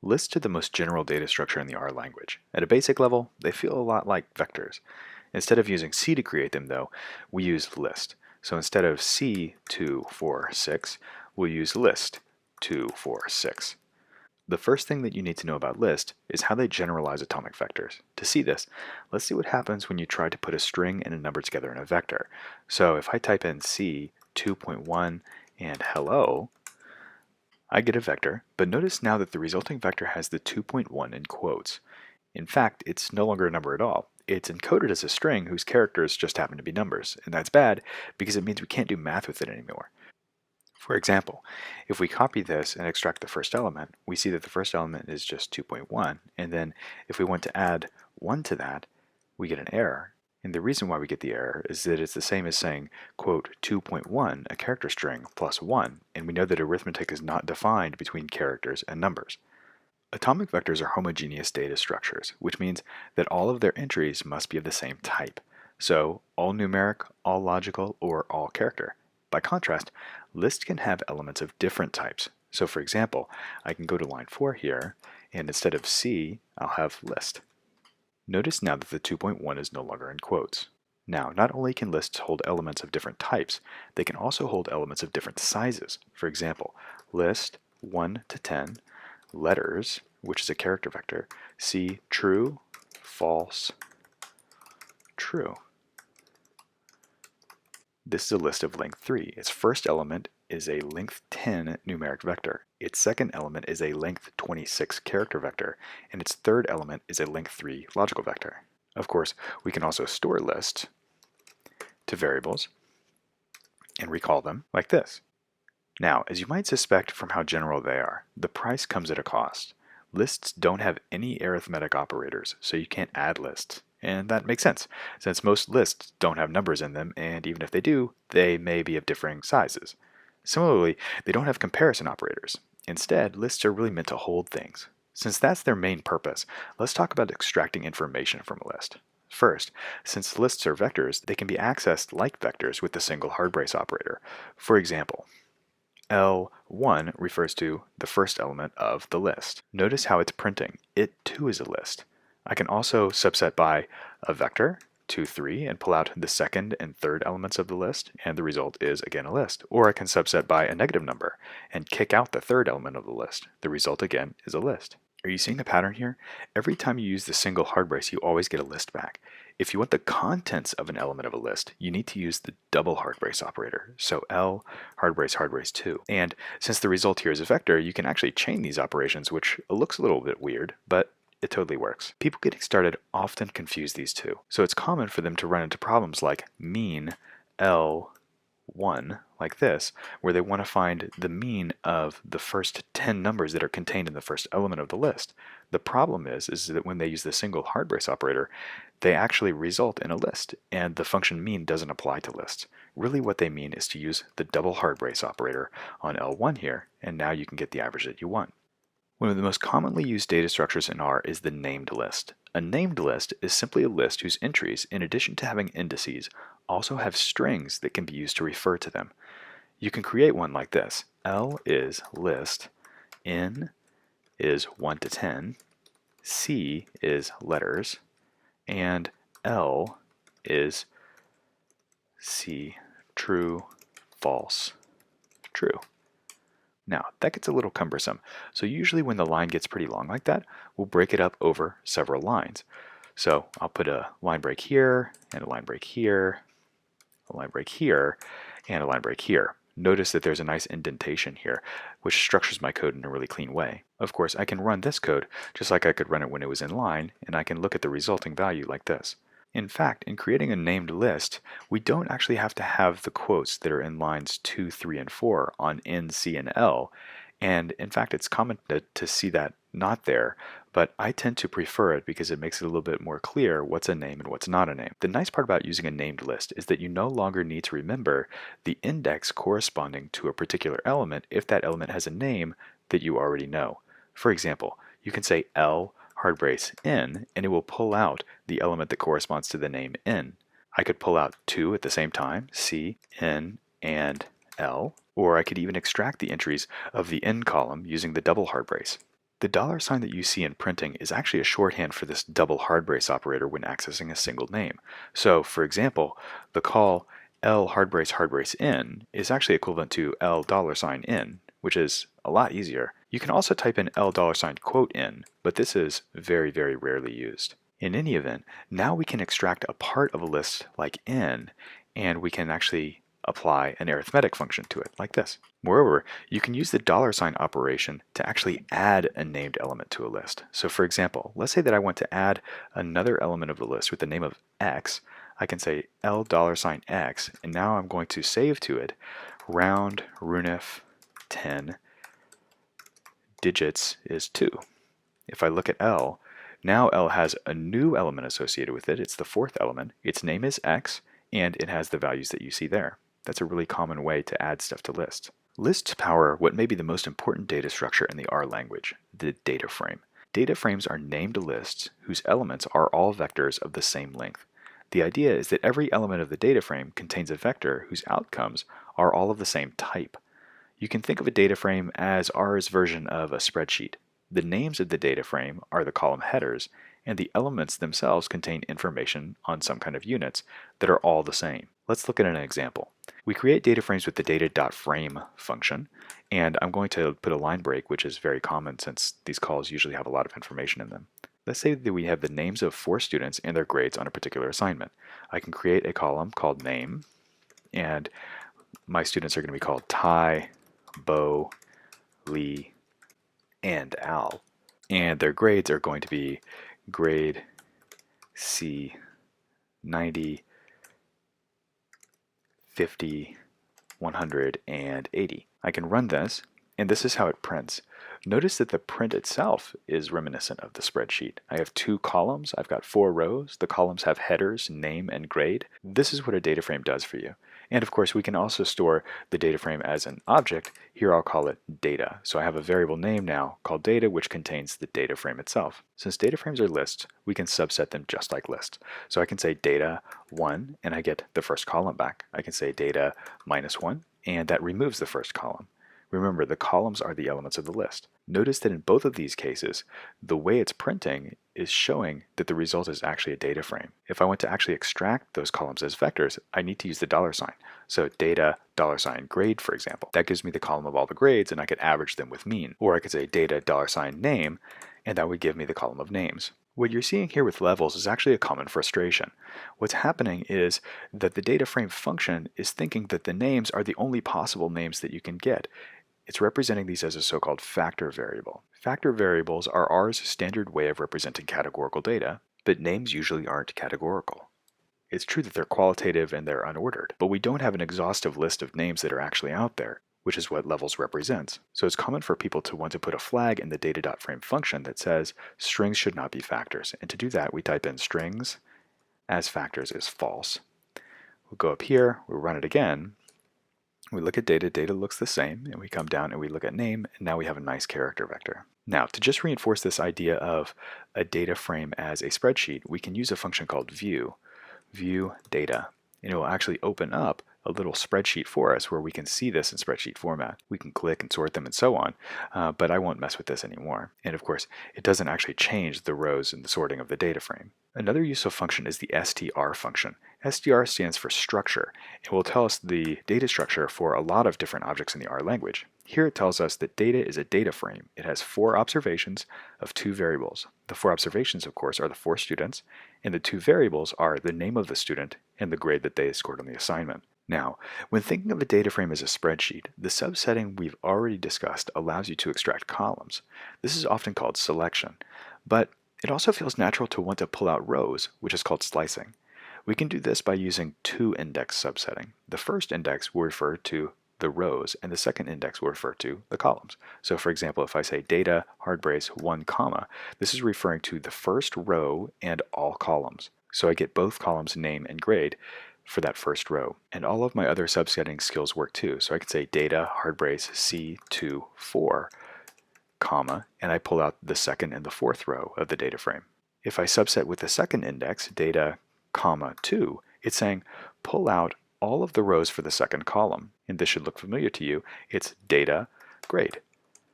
Lists are the most general data structure in the R language. At a basic level, they feel a lot like vectors. Instead of using C to create them, though, we use list. So instead of C246, we'll use list246. The first thing that you need to know about list is how they generalize atomic vectors. To see this, let's see what happens when you try to put a string and a number together in a vector. So if I type in C 2.1 and hello, I get a vector, but notice now that the resulting vector has the 2.1 in quotes. In fact, it's no longer a number at all. It's encoded as a string whose characters just happen to be numbers, and that's bad because it means we can't do math with it anymore. For example, if we copy this and extract the first element, we see that the first element is just 2.1, and then if we want to add 1 to that, we get an error. And the reason why we get the error is that it's the same as saying, quote, 2.1, a character string, plus 1, and we know that arithmetic is not defined between characters and numbers. Atomic vectors are homogeneous data structures, which means that all of their entries must be of the same type. So, all numeric, all logical, or all character. By contrast, lists can have elements of different types. So for example, I can go to line 4 here, and instead of C, I'll have list. Notice now that the 2.1 is no longer in quotes. Now, not only can lists hold elements of different types, they can also hold elements of different sizes. For example, list 1 to 10, letters, which is a character vector, C true, false, true. This is a list of length 3. Its first element is a length 10 numeric vector. Its second element is a length 26 character vector, and its third element is a length 3 logical vector. Of course, we can also store lists to variables and recall them like this. Now, as you might suspect from how general they are, the price comes at a cost. Lists don't have any arithmetic operators, so you can't add lists. And that makes sense, since most lists don't have numbers in them, and even if they do, they may be of differing sizes. Similarly, they don't have comparison operators. Instead, lists are really meant to hold things. Since that's their main purpose, let's talk about extracting information from a list. First, since lists are vectors, they can be accessed like vectors with the single hard brace operator. For example, L1 refers to the first element of the list. Notice how it's printing. It too is a list. I can also subset by a vector, 2, 3, and pull out the second and third elements of the list, and the result is again a list. Or I can subset by a negative number and kick out the third element of the list. The result again is a list. Are you seeing a pattern here? Every time you use the single hard brace, you always get a list back. If you want the contents of an element of a list, you need to use the double hard brace operator. So L, hard brace 2. And since the result here is a vector, you can actually chain these operations, which looks a little bit weird, but it totally works. People getting started often confuse these two, so it's common for them to run into problems like mean L1, like this, where they want to find the mean of the first 10 numbers that are contained in the first element of the list. The problem is that when they use the single hard brace operator, they actually result in a list, and the function mean doesn't apply to lists. Really what they mean is to use the double hard brace operator on L1 here, and now you can get the average that you want. One of the most commonly used data structures in R is the named list. A named list is simply a list whose entries, in addition to having indices, also have strings that can be used to refer to them. You can create one like this. L is list, N is 1 to 10, C is letters, and L is C true, false, true. Now, that gets a little cumbersome, so usually when the line gets pretty long like that, we'll break it up over several lines. So I'll put a line break here, and a line break here, a line break here, and a line break here. Notice that there's a nice indentation here, which structures my code in a really clean way. Of course, I can run this code just like I could run it when it was in line, and I can look at the resulting value like this. In fact, in creating a named list, we don't actually have to have the quotes that are in lines 2, 3, and 4 on N, C, and L, and in fact it's common to see that not there, but I tend to prefer it because it makes it a little bit more clear what's a name and what's not a name. The nice part about using a named list is that you no longer need to remember the index corresponding to a particular element if that element has a name that you already know. For example, you can say L hard brace N, and it will pull out the element that corresponds to the name N. I could pull out 2 at the same time, C, N, and L, or I could even extract the entries of the N column using the double hard brace. The dollar sign that you see in printing is actually a shorthand for this double hard brace operator when accessing a single name. So, for example, the call L hard brace in is actually equivalent to L dollar sign in, which is a lot easier. You can also type in L dollar sign quote in, but this is very, very rarely used. In any event, now we can extract a part of a list like n, and we can actually apply an arithmetic function to it, like this. Moreover, you can use the dollar sign operation to actually add a named element to a list. So for example, let's say that I want to add another element of the list with the name of x. I can say L dollar sign x, and now I'm going to save to it round runif 10 digits is 2. If I look at L, now L has a new element associated with it. It's the fourth element. Its name is x, and it has the values that you see there. That's a really common way to add stuff to lists. Lists power what may be the most important data structure in the R language, the data frame. Data frames are named lists whose elements are all vectors of the same length. The idea is that every element of the data frame contains a vector whose outcomes are all of the same type. You can think of a data frame as R's version of a spreadsheet. The names of the data frame are the column headers, and the elements themselves contain information on some kind of units that are all the same. Let's look at an example. We create data frames with the data.frame function, and I'm going to put a line break, which is very common since these calls usually have a lot of information in them. Let's say that we have the names of 4 students and their grades on a particular assignment. I can create a column called name, and my students are going to be called Ty, Bo, Lee, and Al. And their grades are going to be grade C, 90, 50, 100, and 80. I can run this, and this is how it prints. Notice that the print itself is reminiscent of the spreadsheet. I have 2 columns, I've got 4 rows. The columns have headers, name, and grade. This is what a data frame does for you. And of course, we can also store the data frame as an object. Here I'll call it data. So I have a variable name now called data, which contains the data frame itself. Since data frames are lists, we can subset them just like lists. So I can say data 1, and I get the first column back. I can say data -1, and that removes the first column. Remember, the columns are the elements of the list. Notice that in both of these cases, the way it's printing is showing that the result is actually a data frame. If I want to actually extract those columns as vectors, I need to use the dollar sign. So data $grade, for example. That gives me the column of all the grades, and I could average them with mean. Or I could say data $name, and that would give me the column of names. What you're seeing here with levels is actually a common frustration. What's happening is that the data frame function is thinking that the names are the only possible names that you can get. It's representing these as a so-called factor variable. Factor variables are R's standard way of representing categorical data, but names usually aren't categorical. It's true that they're qualitative and they're unordered, but we don't have an exhaustive list of names that are actually out there, which is what levels represents. So it's common for people to want to put a flag in the data.frame function that says strings should not be factors. And to do that, we type in strings as factors is false. We'll go up here, we'll run it again. We look at data, data looks the same, and we come down and we look at name, and now we have a nice character vector. Now, to just reinforce this idea of a data frame as a spreadsheet, we can use a function called view data, and it will actually open up a little spreadsheet for us where we can see this in spreadsheet format. We can click and sort them and so on, but I won't mess with this anymore. And of course, it doesn't actually change the rows and the sorting of the data frame. Another useful function is the str function. str stands for structure. It will tell us the data structure for a lot of different objects in the R language. Here it tells us that data is a data frame. It has 4 observations of 2 variables. The 4 observations, of course, are the 4 students, and the 2 variables are the name of the student and the grade that they scored on the assignment. Now, when thinking of a data frame as a spreadsheet, the subsetting we've already discussed allows you to extract columns. This is often called selection, but it also feels natural to want to pull out rows, which is called slicing. We can do this by using 2 index subsetting. The first index will refer to the rows, and the second index will refer to the columns. So for example, if I say data hard brace 1 comma, this is referring to the first row and all columns. So I get both columns name and grade for that first row. And all of my other subsetting skills work too. So I could say data hard brace C2 4 comma, and I pull out the second and the fourth row of the data frame. If I subset with the second index, data comma 2, it's saying pull out all of the rows for the second column. And this should look familiar to you. It's data grade.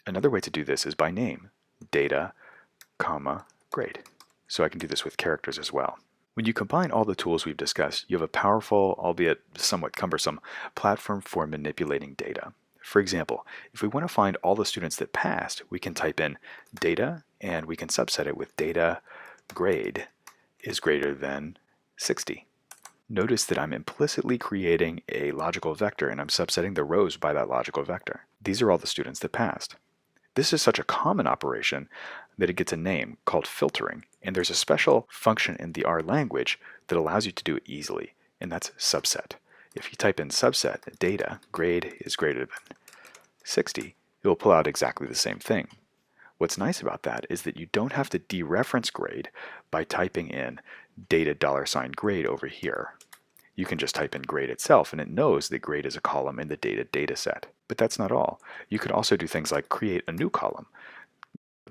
Another way to do this is by name. data, comma, grade. So I can do this with characters as well. When you combine all the tools we've discussed, you have a powerful, albeit somewhat cumbersome, platform for manipulating data. For example, if we want to find all the students that passed, we can type in data and we can subset it with data grade is greater than 60. Notice that I'm implicitly creating a logical vector and I'm subsetting the rows by that logical vector. These are all the students that passed. This is such a common operation that it gets a name called filtering, and there's a special function in the R language that allows you to do it easily, and that's subset. If you type in subset data grade is greater than 60, it will pull out exactly the same thing. What's nice about that is that you don't have to dereference grade by typing in data $grade over here. You can just type in grade itself and it knows that grade is a column in the data dataset. But that's not all. You could also do things like create a new column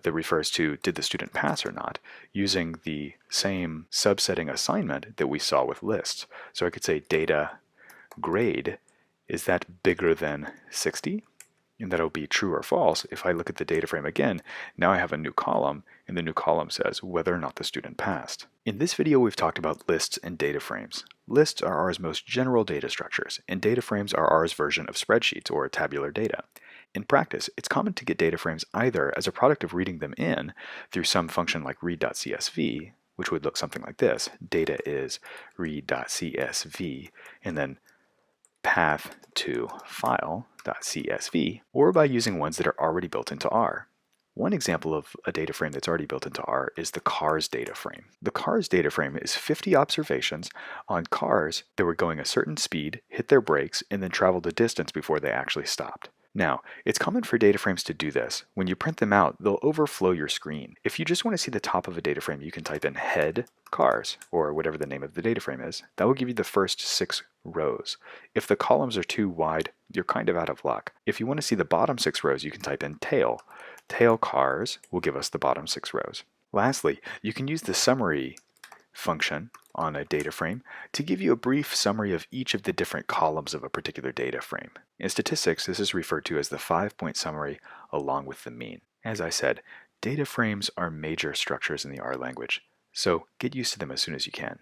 that refers to did the student pass or not, using the same subsetting assignment that we saw with lists. So I could say data grade, is that bigger than 60? And that'll be true or false. If I look at the data frame again, now I have a new column, and the new column says whether or not the student passed. In this video, we've talked about lists and data frames. Lists are R's most general data structures, and data frames are R's version of spreadsheets or tabular data. In practice, it's common to get data frames either as a product of reading them in through some function like read.csv, which would look something like this. Data is read.csv, and then path to file.csv, or by using ones that are already built into R. One example of a data frame that's already built into R is the cars data frame. The cars data frame is 50 observations on cars that were going a certain speed, hit their brakes, and then traveled a distance before they actually stopped. Now, it's common for data frames to do this. When you print them out, they'll overflow your screen. If you just want to see the top of a data frame, you can type in head cars, or whatever the name of the data frame is. That will give you the first 6 rows. If the columns are too wide, you're kind of out of luck. If you want to see the bottom 6 rows, you can type in tail. Tail cars will give us the bottom 6 rows. Lastly, you can use the summary function on a data frame to give you a brief summary of each of the different columns of a particular data frame. In statistics, this is referred to as the 5-point summary along with the mean. As I said, data frames are major structures in the R language, so get used to them as soon as you can.